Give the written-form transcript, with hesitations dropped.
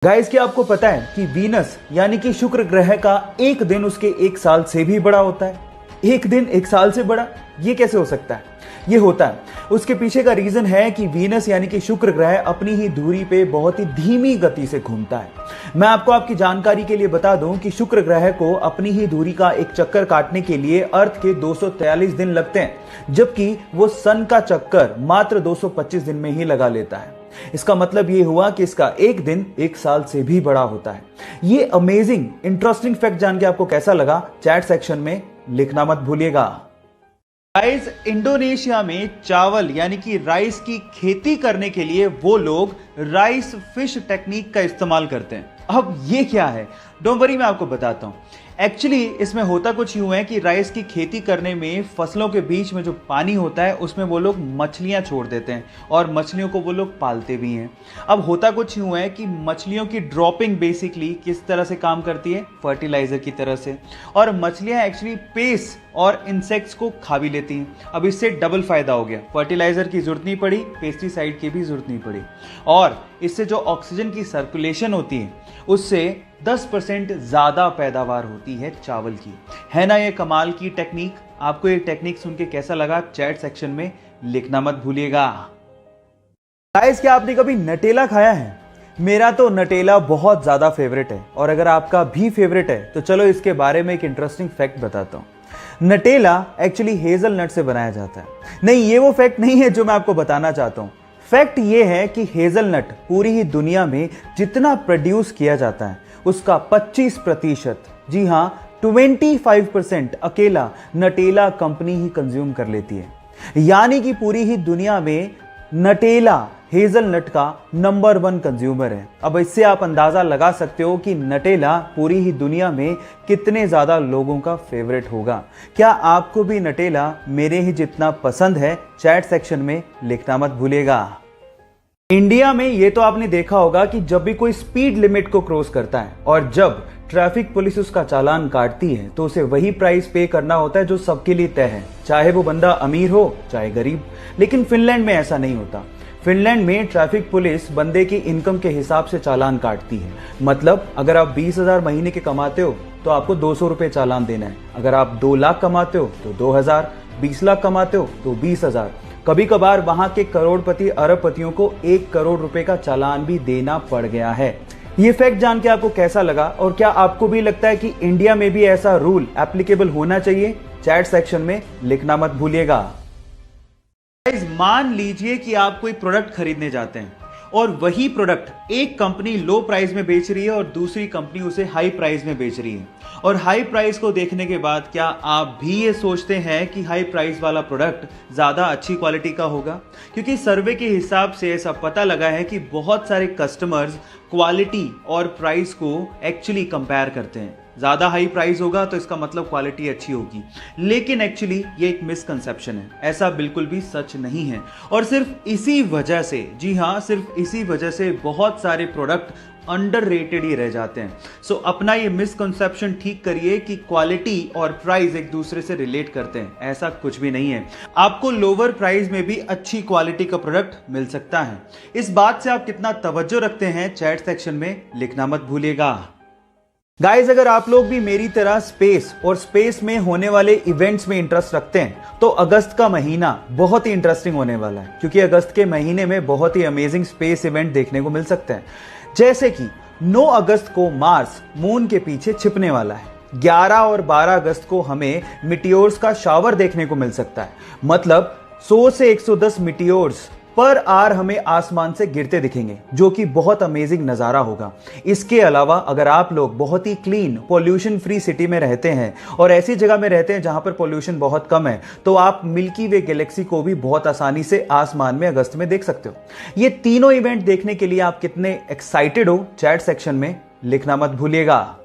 Guys, क्या आपको पता है कि वीनस यानी कि शुक्र ग्रह का एक दिन उसके एक साल से भी बड़ा होता है। एक दिन एक साल से बड़ा, ये कैसे हो सकता है? ये होता है, उसके पीछे का रीजन है कि वीनस यानी कि शुक्र ग्रह अपनी ही धुरी पे बहुत ही धीमी गति से घूमता है। मैं आपको आपकी जानकारी के लिए बता दूं कि शुक्र ग्रह को अपनी ही धुरी का एक चक्कर काटने के लिए अर्थ के 243 दिन लगते हैं, जबकि वो सन का चक्कर मात्र 225 दिन में ही लगा लेता है। इसका मतलब ये हुआ कि इसका एक दिन एक साल से भी बड़ा होता है। ये अमेजिंग इंटरेस्टिंग फैक्ट जान के आपको कैसा लगा, चैट सेक्शन में लिखना मत भूलिएगा। गाइस, इंडोनेशिया में चावल यानी कि राइस की खेती करने के लिए वो लोग राइस फिश टेक्निक का इस्तेमाल करते हैं। अब ये क्या है, डोंट वरी, मैं आपको बताता हूं। एक्चुअली इसमें होता कुछ यूं है कि राइस की खेती करने में फसलों के बीच में जो पानी होता है उसमें वो लोग मछलियां छोड़ देते हैं और मछलियों को वो लोग पालते भी हैं। अब होता कुछ यूं है कि मछलियों की ड्रॉपिंग बेसिकली किस तरह से काम करती है, फर्टिलाइजर की तरह से, और मछलियां एक्चुअली पेस्ट और इंसेक्ट्स को खा भी लेती हैं। अब इससे डबल फायदा हो गया, फर्टिलाइजर की जरूरत नहीं पड़ी, पेस्टिसाइड की भी जरूरत नहीं पड़ी, और इससे जो ऑक्सीजन की सर्कुलेशन होती है उससे 10% ज्यादा पैदावार होती है चावल की। है ना ये कमाल की टेक्निक? आपको ये टेक्निक सुन के कैसा लगा, चैट सेक्शन में लिखना मत भूलिएगा। गाइस, क्या आपने कभी नटेला खाया है? मेरा तो नटेला बहुत ज्यादा फेवरेट है, और अगर आपका भी फेवरेट है तो चलो इसके बारे में एक इंटरेस्टिंग फैक्ट बताता हूं। नटेला एक्चुअली हेजलनट से बनाया जाता है। नहीं, ये वो फैक्ट नहीं है जो मैं आपको बताना चाहता हूं। फैक्ट ये है कि हेजलनट पूरी ही दुनिया में जितना प्रोड्यूस किया जाता है उसका 25%, जी हां 25% अकेला नटेला कंपनी ही कंज्यूम कर लेती है। यानी कि पूरी ही दुनिया में नटेला हेजलनट का नंबर 1 कंज्यूमर है। अब इससे आप अंदाजा लगा सकते हो कि नटेला पूरी ही दुनिया में कितने ज्यादा लोगों का फेवरेट होगा। क्या आपको भी नटेला मेरे ही जितना पसंद है? चैट सेक्शन में लिखना मत भूलिएगा। इंडिया में ये तो आपने देखा होगा कि जब भी कोई स्पीड लिमिट को क्रॉस करता है और जब ट्रैफिक पुलिस उसका चालान काटती है तो उसे वही प्राइस पे करना होता है जो सबके लिए तय है, चाहे वो बंदा अमीर हो चाहे गरीब। लेकिन फिनलैंड में ऐसा नहीं होता। फिनलैंड में ट्रैफिक पुलिस बंदे की इनकम के हिसाब से चालान काटती है। मतलब अगर आप 20,000 महीने के कमाते हो तो आपको 200 रुपए चालान देना है। अगर आप 2 लाख कमाते हो तो 2,000, 20 लाख कमाते हो तो 20,000। कभी कभार वहां के करोड़पति अरबपतियों को 1 करोड़ रुपए का चालान भी देना पड़ गया है। ये फैक्ट जान के आपको कैसा लगा, और क्या आपको भी लगता है कि इंडिया में भी ऐसा रूल एप्लीकेबल होना चाहिए? चैट सेक्शन में लिखना मत भूलिएगा। मान लीजिए कि आप कोई प्रोडक्ट खरीदने जाते हैं और वही प्रोडक्ट एक कंपनी लो प्राइस में बेच रही है और दूसरी कंपनी उसे हाई प्राइस में बेच रही है, और हाई प्राइस को देखने के बाद क्या आप भी ये सोचते हैं कि हाई प्राइस वाला प्रोडक्ट ज्यादा अच्छी क्वालिटी का होगा? क्योंकि सर्वे के हिसाब से ऐसा पता लगा है कि बहुत सारे कस्टमर्स क्वालिटी और प्राइस को एक्चुअली कंपेयर करते हैं। ज्यादा हाई प्राइस होगा तो इसका मतलब क्वालिटी अच्छी होगी, लेकिन एक्चुअली ये एक मिसकंसेप्शन है। ऐसा बिल्कुल भी सच नहीं है, और सिर्फ इसी वजह से, जी हां, सिर्फ इसी वजह से बहुत सारे प्रोडक्ट अंडररेटेड ही रह जाते हैं। सो अपना ये मिसकंसेप्शन ठीक करिए कि क्वालिटी और प्राइस एक दूसरे से रिलेट करते हैं। ऐसा कुछ भी नहीं है। आपको लोअर प्राइस में भी अच्छी क्वालिटी का प्रोडक्ट मिल सकता है। इस बात से आप कितना तवज्जो रखते हैं, चैट सेक्शन में लिखना मत भूलिएगा। गाइस, अगर आप लोग भी मेरी तरह स्पेस और स्पेस में होने वाले इवेंट्स में इंटरेस्ट रखते हैं तो अगस्त का महीना बहुत ही इंटरेस्टिंग होने वाला है, क्योंकि अगस्त के महीने में बहुत ही अमेजिंग स्पेस इवेंट देखने को मिल सकते हैं। जैसे कि 9 अगस्त को मार्स मून के पीछे छिपने वाला है। 11 और 12 अगस्त को हमें मिटियोर्स का शावर देखने को मिल सकता है। मतलब 100 से 110 मिटियोर्स पर आवर हमें आसमान से गिरते दिखेंगे, जो कि बहुत अमेजिंग नजारा होगा। इसके अलावा अगर आप लोग बहुत ही क्लीन पॉल्यूशन फ्री सिटी में रहते हैं और ऐसी जगह में रहते हैं जहां पर पॉल्यूशन बहुत कम है, तो आप मिल्की वे गैलेक्सी को भी बहुत आसानी से आसमान में अगस्त में देख सकते हो। ये तीनों इवेंट देखने के लिए आप कितने एक्साइटेड हो, चैट सेक्शन में लिखना मत भूलिएगा।